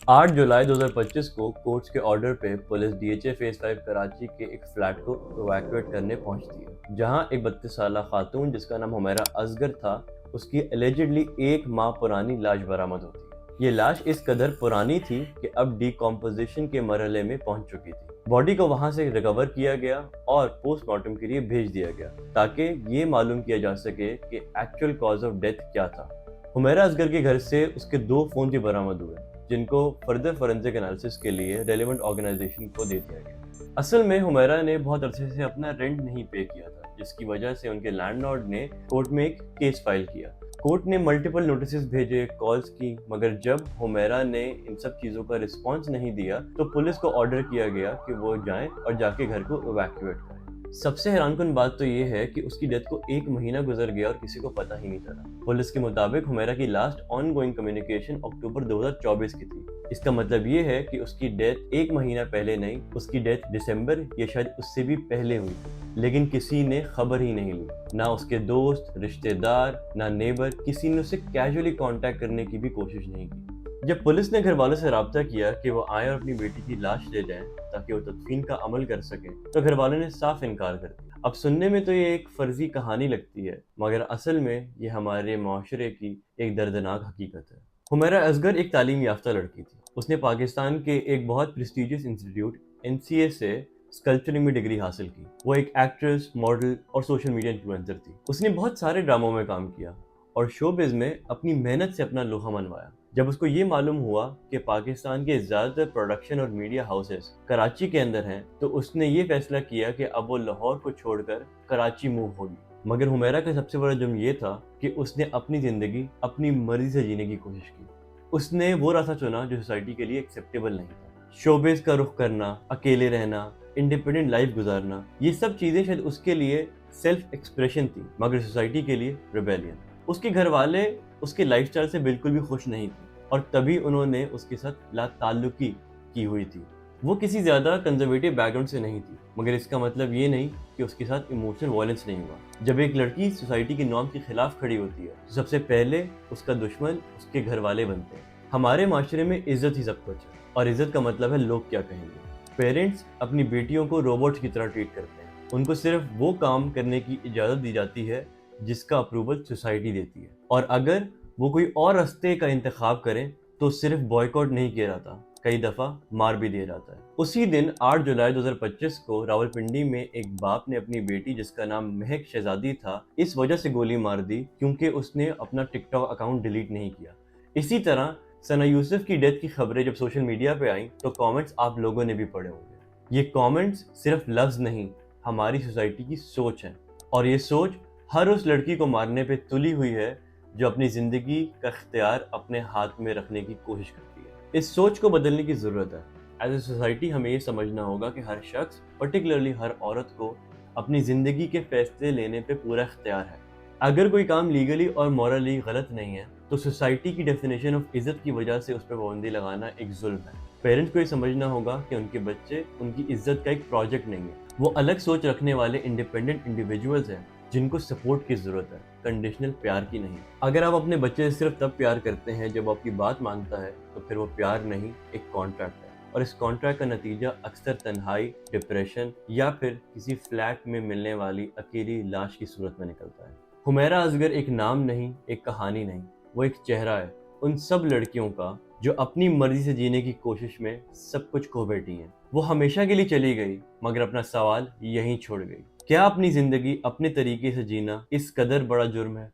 8 जुलाई 2025 को कोर्ट्स के ऑर्डर पे पुलिस डीएचए फेज 5 कराची के एक फ्लैट को इवैक्यूएट करने पहुंचती है, जहां एक 32 साल खातून जिसका नाम हुमैरा असगर था, उसकी एलिजिडली 1 माह पुरानी लाश बरामद होती है। ये लाश इस कदर पुरानी थी कि अब डिकम्पोजिशन के मरहले में पहुंच चुकी थी। बॉडी को वहां से रिकवर किया गया और पोस्टमार्टम के लिए भेज दिया गया ताकि ये मालूम किया जा सके कि एक्चुअल कॉज ऑफ डेथ क्या था। हुमैरा असगर के घर से उसके 2 फोन भी बरामद हुए, जिनको फर्दर फोरेंसिक एनालिसिस के लिए रेलेवेंट ऑर्गेनाइजेशन को दे दिया गया। असल में हुमैरा ने बहुत अरसे से अपना रेंट नहीं पे किया था, जिसकी वजह से उनके लैंडलॉर्ड ने कोर्ट में एक केस फाइल किया। कोर्ट ने मल्टीपल नोटिस भेजे, कॉल्स की, मगर जब हुमैरा ने इन सब चीज़ों का रिस्पॉन्स नहीं दिया तो पुलिस को ऑर्डर किया गया कि वो जाएं और जाके घर को इवैक्यूएट करें। सबसे हैरानकुन बात तो ये है कि उसकी डेथ को 1 महीना गुजर गया और किसी को पता ही नहीं चला। पुलिस के मुताबिक हुमैरा की लास्ट ऑन गोइंग कम्युनिकेशन अक्टूबर 2024 की थी। इसका मतलब ये है कि उसकी डेथ 1 महीना पहले नहीं, उसकी डेथ दिसंबर या शायद उससे भी पहले हुई, लेकिन किसी ने खबर ही नहीं ली। ना उसके दोस्त, रिश्तेदार, ना नेबर, किसी ने उसे कैजुअली कांटेक्ट करने की भी कोशिश नहीं की। जब पुलिस ने घर वालों से राब्ता किया कि वो आए और अपनी बेटी की लाश ले जाएं ताकि वो तदफीन का अमल कर सकें, तो घर वालों ने साफ इनकार कर दिया। अब सुनने में तो ये एक फर्जी कहानी लगती है, मगर असल में ये हमारे माशरे की एक दर्दनाक हकीकत है। हुमैरा असगर एक तालीम याफ्ता लड़की थी। उसने पाकिस्तान के एक बहुत प्रेस्टिजियस इंस्टीट्यूट एनसीए से स्कल्पचरिंग में डिग्री हासिल की। वो एक एक्ट्रेस, मॉडल और सोशल मीडिया इन्फ्लुएंसर थी। उसने बहुत सारे ड्रामों में काम किया और शोबिज में अपनी मेहनत से अपना लोहा मनवाया। जब उसको ये मालूम हुआ कि पाकिस्तान के ज़्यादातर प्रोडक्शन और मीडिया हाउसेस कराची के अंदर हैं, तो उसने ये फैसला किया कि अब वो लाहौर को छोड़कर कराची मूव होगी। मगर हुमैरा का सबसे बड़ा जुर्म ये था कि उसने अपनी ज़िंदगी अपनी मर्जी से जीने की कोशिश की। उसने वो रास्ता चुना जो सोसाइटी के लिए एक्सेप्टेबल नहीं था। शोबिज का रुख करना, अकेले रहना, इंडिपेंडेंट लाइफ गुजारना, ये सब चीज़ें शायद उसके लिए सेल्फ एक्सप्रेशन थी, मगर सोसाइटी के लिए रिबेलियन। उसके घर वाले उसके लाइफस्टाइल से बिल्कुल भी खुश नहीं थे और तभी उन्होंने उसके साथ लाताल्लुकी की हुई थी। वो किसी ज़्यादा कंजर्वेटिव बैकग्राउंड से नहीं थी, मगर इसका मतलब ये नहीं कि उसके साथ इमोशनल वायलेंस नहीं हुआ। जब एक लड़की सोसाइटी की नॉर्म के खिलाफ खड़ी होती है तो सबसे पहले उसका दुश्मन उसके घर वाले बनते हैं। हमारे माशरे में इज्जत ही सब कुछ है और इज्जत का मतलब है लोग क्या कहेंगे। पेरेंट्स अपनी बेटियों को रोबोट्स की तरह ट्रीट करते हैं। उनको सिर्फ वो काम करने की इजाज़त दी जाती है जिसका अप्रूवल सोसाइटी देती है, और अगर वो कोई और रास्ते का इंतखाब करें तो सिर्फ बॉयकॉट नहीं किया जाता, कई दफ़ा मार भी दिया जाता है। उसी दिन 8 जुलाई 2025 को रावलपिंडी में एक बाप ने अपनी बेटी, जिसका नाम महक शहजादी था, इस वजह से गोली मार दी क्योंकि उसने अपना टिकटॉक अकाउंट डिलीट नहीं किया। इसी तरह सना यूसुफ की डेथ की खबरें जब सोशल मीडिया पे आई तो कमेंट्स आप लोगों ने भी पढ़े होंगे। ये कमेंट्स सिर्फ लफ्ज़ नहीं, हमारी सोसाइटी की सोच है, और ये सोच हर उस लड़की को मारने पे तुली हुई है जो अपनी ज़िंदगी का इख्तियार अपने हाथ में रखने की कोशिश करती है। इस सोच को बदलने की ज़रूरत है। एज ए सोसाइटी हमें ये समझना होगा कि हर शख्स, पर्टिकुलरली हर औरत को, अपनी ज़िंदगी के फैसले लेने पे पूरा इख्तियार है। अगर कोई काम लीगली और मॉरली गलत नहीं है तो सोसाइटी की डेफिनेशन ऑफ इज़्ज़त की वजह से उस पर पाबंदी लगाना एक जुल्म है। पेरेंट्स को ये समझना होगा कि उनके बच्चे उनकी इज्जत का एक प्रोजेक्ट नहीं है, वो अलग सोच रखने वाले इंडिपेंडेंट इंडिविजुअल्स हैं जिनको सपोर्ट की जरूरत है, कंडीशनल प्यार की नहीं। अगर आप अपने बच्चे से सिर्फ तब प्यार करते हैं जब आपकी बात मानता है तो फिर वो प्यार नहीं, एक कॉन्ट्रैक्ट है, और इस कॉन्ट्रैक्ट का नतीजा अक्सर तन्हाई, डिप्रेशन या फिर किसी फ्लैट में मिलने वाली अकेली लाश की सूरत में निकलता है। हुमैरा असगर एक नाम नहीं, एक कहानी नहीं, वो एक चेहरा है उन सब लड़कियों का जो अपनी मर्जी से जीने की कोशिश में सब कुछ खो बैठी हैं। वो हमेशा के लिए चली गई मगर अपना सवाल यहीं छोड़ गई। क्या अपनी जिंदगी अपने तरीके से जीना इस कदर बड़ा जुर्म है?